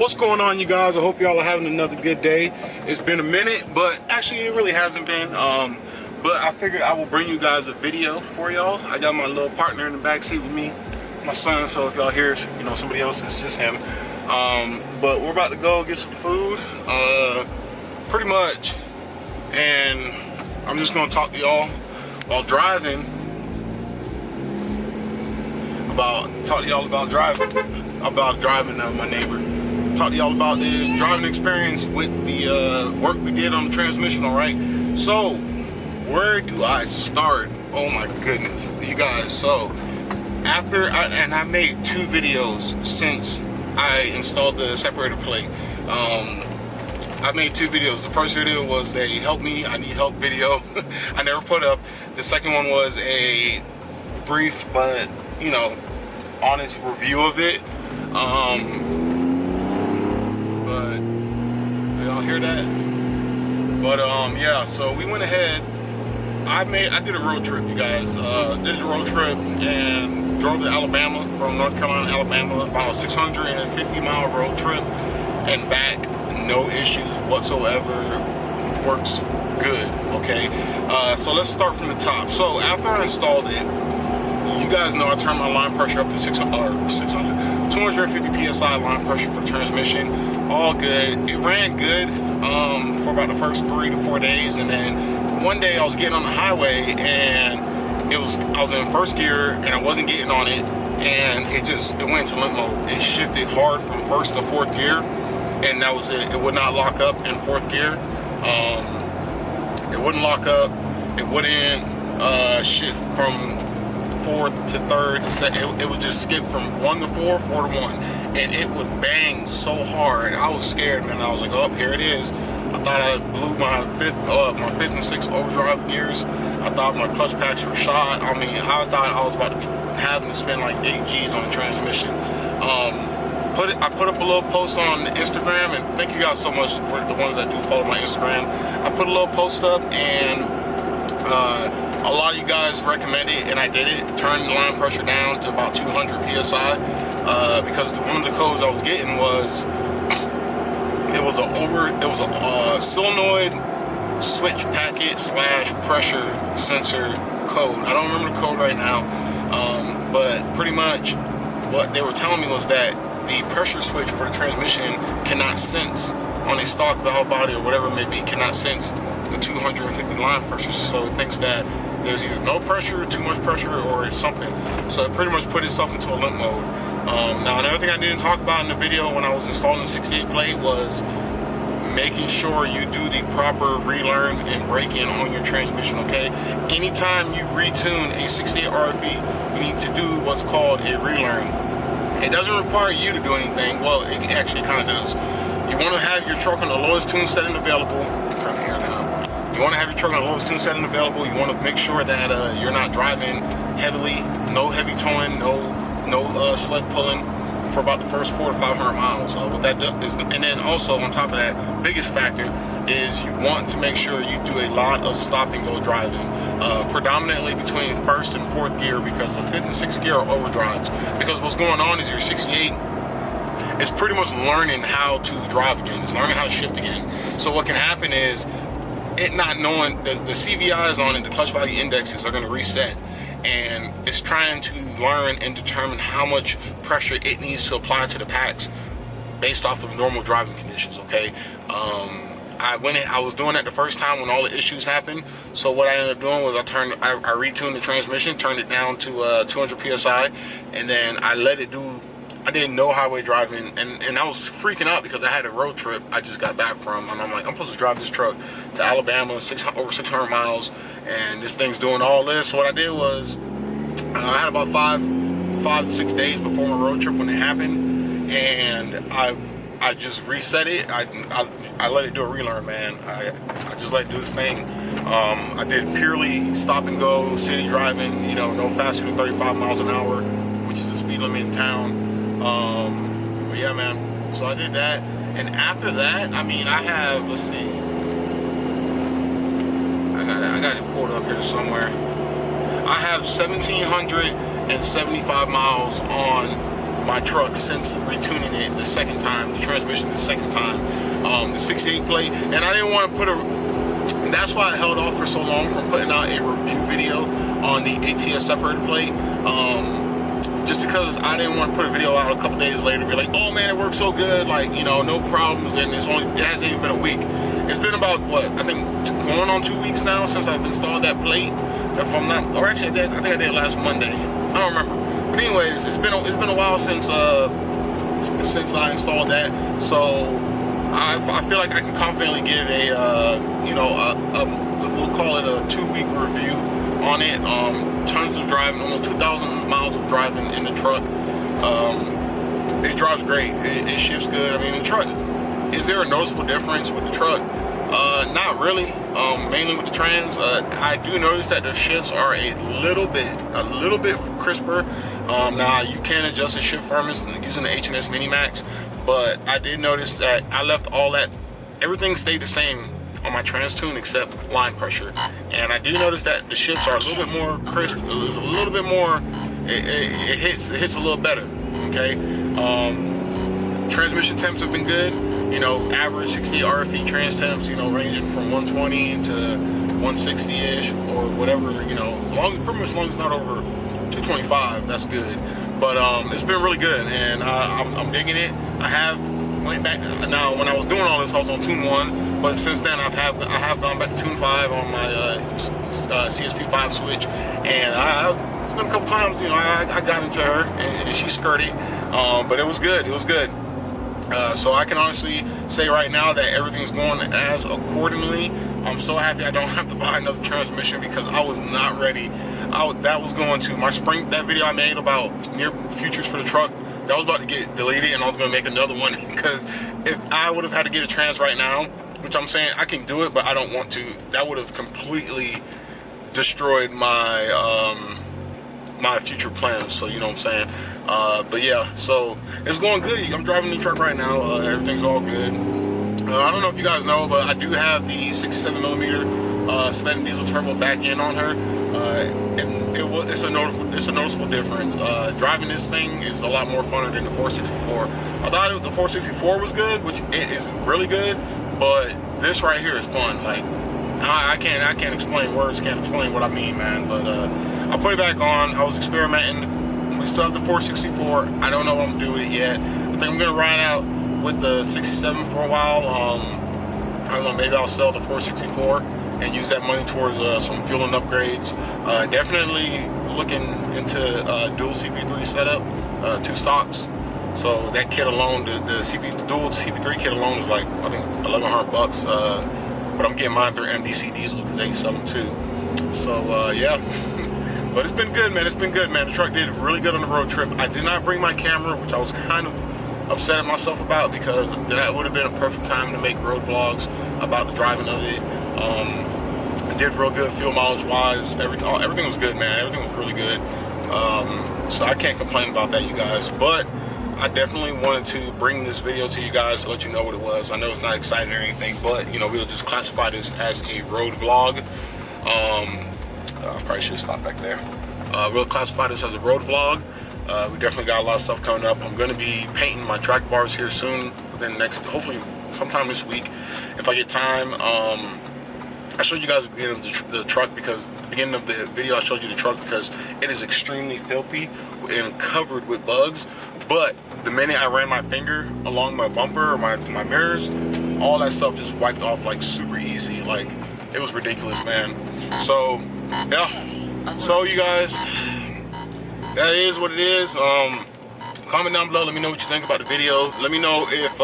What's going on, you guys? I hope y'all are having another good day. It's been a minute, but actually it really hasn't been. But I figured I will bring you guys a video for y'all. I got my little partner in the back seat with me, my son. So if y'all hear, somebody else, it's just him. But we're about to go get some food, pretty much. And I'm just gonna talk to y'all while driving. About driving my neighbor. Talk to y'all about the driving experience with the work we did on the transmission. All right, so where do I start? Oh my goodness, you guys. So I made 2 videos since I installed the separator plate. I made 2 videos. The first video was a help me, I need help video. I never put up. The second one was a brief but honest review of it. But y'all hear that? But yeah, so we went ahead. I did a road trip, you guys. Did a road trip and drove to Alabama, from North Carolina to Alabama, about a 650-mile road trip and back. No issues whatsoever. Works good. Okay. So let's start from the top. So after I installed it, you guys know I turned my line pressure up to 250 psi line pressure for transmission. All good. It ran good for about the first 3 to 4 days, and then one day I was getting on the highway and I was in first gear and I wasn't getting on it, and it went to limp mode. It shifted hard from first to 4th gear, and that was it. It would not lock up in 4th gear. It wouldn't lock up. It wouldn't shift from 4th to 3rd to 2nd. It would just skip from 1 to 4, 4 to 1, and it would bang so hard. I was scared, man. I was like, oh, here it is. I thought I blew my 5th and 6th overdrive gears. I thought my clutch packs were shot. I mean, I thought I was about to be having to spend like 8 G's on the transmission. I put up a little post on Instagram, and thank you guys so much for the ones that do follow my Instagram. I put a little post up, and a lot of you guys recommended, and I did it. Turned the line pressure down to about 200 psi because one of the codes I was getting was it was a solenoid switch packet / pressure sensor code. I don't remember the code right now, but pretty much what they were telling me was that the pressure switch for the transmission cannot sense on a stock valve body or whatever it may be, cannot sense the 250 line pressure. So it thinks that there's either no pressure, too much pressure, or something. So it pretty much put itself into a limp mode. Now, another thing I didn't talk about in the video when I was installing the 68 plate was making sure you do the proper relearn and break-in on your transmission, okay? Anytime you retune a 68RFE, you need to do what's called a relearn. It doesn't require you to do anything. Well, it actually kind of does. You want to have your truck on the lowest tune setting available. Turn here now. You want to have your truck on the lowest tune setting available. You want to make sure that you're not driving heavily, no heavy towing, no sled pulling for about the first 400 to 500 miles. What that is, and then also on top of that, biggest factor is you want to make sure you do a lot of stop and go driving, predominantly between 1st and 4th gear, because the 5th and 6th gear are overdrives. Because what's going on is your 68 is pretty much learning how to drive again. It's learning how to shift again. So what can happen is it not knowing the CVIs on it, the clutch value indexes are going to reset, and it's trying to learn and determine how much pressure it needs to apply to the packs based off of normal driving conditions. Okay, I was doing that the first time when all the issues happened. So what I ended up doing was I retuned the transmission, turned it down to 200 psi, and then I let it do. I didn't know highway driving, and I was freaking out because I had a road trip I just got back from, and I'm like, I'm supposed to drive this truck to Alabama, over 600 miles, and this thing's doing all this. So what I did was I had about 5 to 6 days before my road trip when it happened, and I just reset it. I let it do a relearn, man. I just let it do this thing. I did purely stop and go city driving, no faster than 35 miles an hour, which is the speed limit in town. But yeah, man, so I did that, and after that, I mean, I have, let's see, I got it pulled up here somewhere. I have 1,775 miles on my truck since retuning it the second time, the transmission the second time, the 68 plate, and I didn't want to put that's why I held off for so long from putting out a review video on the ATS separator plate, just because I didn't want to put a video out a couple days later, be like, oh man, it works so good, like, you know, no problems, and it hasn't even been a week. It's been about, what, I think going on 2 weeks now since I've installed that plate, if I'm not, or actually I think I did last Monday, I don't remember, but anyways, it's been a while since I installed that, so I feel like I can confidently give we'll call it a 2-week review on it. Tons of driving, almost 2,000 miles of driving in the truck. It drives great. It shifts good. I mean, the truck, is there a noticeable difference with the truck? Not really. Mainly with the trans. I do notice that the shifts are a little bit crisper. Now you can adjust the shift firmness using the H&S Mini Max, but I did notice that I left all that, everything stayed the same on my trans tune except line pressure, and I do notice that the shifts are a little bit more crisp. It's a little bit more, it hits a little better. Okay. Transmission temps have been good. You know, average 68 RFE trans temps, you know, ranging from 120 to 160-ish or whatever, you know, pretty much as long as it's not over 225, that's good. But it's been really good, and I'm digging it. I went back, now when I was doing all this, I was on tune 1, but since then I have gone back to tune 5 on my CSP5 switch, and it's been a couple times, you know, I got into her and she skirted, but it was good. So I can honestly say right now that everything's going as accordingly. I'm so happy I don't have to buy another transmission, because I was not ready. That was going to my spring, that video I made about near futures for the truck, that was about to get deleted, and I was going to make another one, because if I would have had to get a trans right now, which I'm saying I can do it, but I don't want to, that would have completely destroyed my my future plans. So you know what I'm saying. But yeah, so it's going good. I'm driving the truck right now. Everything's all good. I don't know if you guys know, but I do have the 67mm spent diesel turbo back in on her, and it's a noticeable difference. Driving this thing is a lot more funner than the 464. I thought the 464 was good, which it is really good, but this right here is fun. Like I can't explain words, can't explain what I mean, man. But I put it back on. I was experimenting. We still have the 464. I don't know what I'm doing with it yet. I think I'm gonna ride out with the 67 for a while. I don't know, maybe I'll sell the 464 and use that money towards some fueling upgrades. Definitely looking into dual CP3 setup, 2 stocks. So that kit alone, the dual CP3 kit alone is like, I think $1,100. But I'm getting mine through MDC Diesel because they sell them too. So yeah. But it's been good, man. It's been good, man. The truck did really good on the road trip. I did not bring my camera, which I was kind of upset at myself about, because that would have been a perfect time to make road vlogs about the driving of it. It did real good fuel mileage wise. Everything was good, man. Everything was really good. So I can't complain about that, you guys. But I definitely wanted to bring this video to you guys to let you know what it was. I know it's not exciting or anything, but you know, we'll just classify this as a road vlog. I probably should stop back there. We'll classify this as a road vlog. We definitely got a lot of stuff coming up. I'm going to be painting my track bars here soon, within the next, hopefully sometime this week, if I get time. I showed you guys at the beginning of the truck, because at the beginning of the video I showed you the truck because it is extremely filthy and covered with bugs. But the minute I ran my finger along my bumper or my mirrors, all that stuff just wiped off like super easy. Like, it was ridiculous, man. So yeah, so you guys, that is what it is. Comment down below, let me know what you think about the video. Let me know if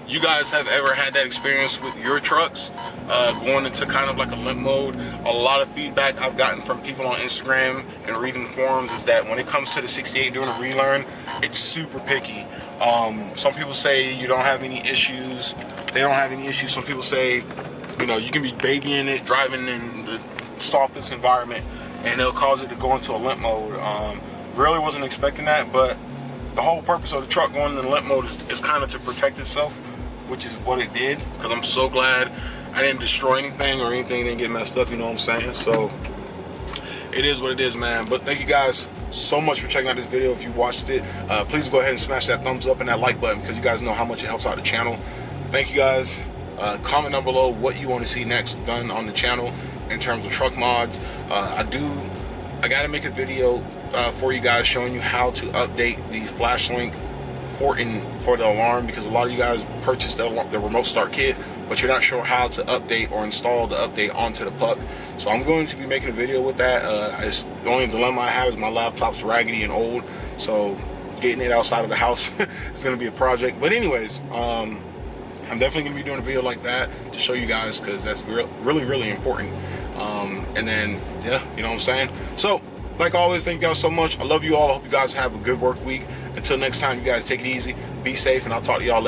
you guys have ever had that experience with your trucks, going into kind of like a limp mode. A lot of feedback I've gotten from people on Instagram and reading forums is that when it comes to the 68 doing a relearn, it's super picky. Some people say you don't have any issues, they don't have any issues. Some people say, you know, you can be babying it, driving in the softest environment, and it'll cause it to go into a limp mode. Really wasn't expecting that, but the whole purpose of the truck going into limp mode is kind of to protect itself, which is what it did, because I'm so glad I didn't destroy anything or anything didn't get messed up, you know what I'm saying? So it is what it is, man. But thank you guys so much for checking out this video. If you watched it, please go ahead and smash that thumbs up and that like button, because you guys know how much it helps out the channel. Thank you guys. Comment down below what you want to see next done on the channel in terms of truck mods. I gotta make a video for you guys showing you how to update the flash link for the alarm, because a lot of you guys purchased the remote start kit, but you're not sure how to update or install the update onto the puck. So I'm going to be making a video with that. It's the only dilemma I have is my laptop's raggedy and old, so getting it outside of the house is going to be a project. But anyways, I'm definitely going to be doing a video like that to show you guys, because that's really important. And then, yeah, you know what I'm saying? So, like always, thank you guys so much. I love you all. I hope you guys have a good work week. Until next time, you guys take it easy, be safe, and I'll talk to y'all later.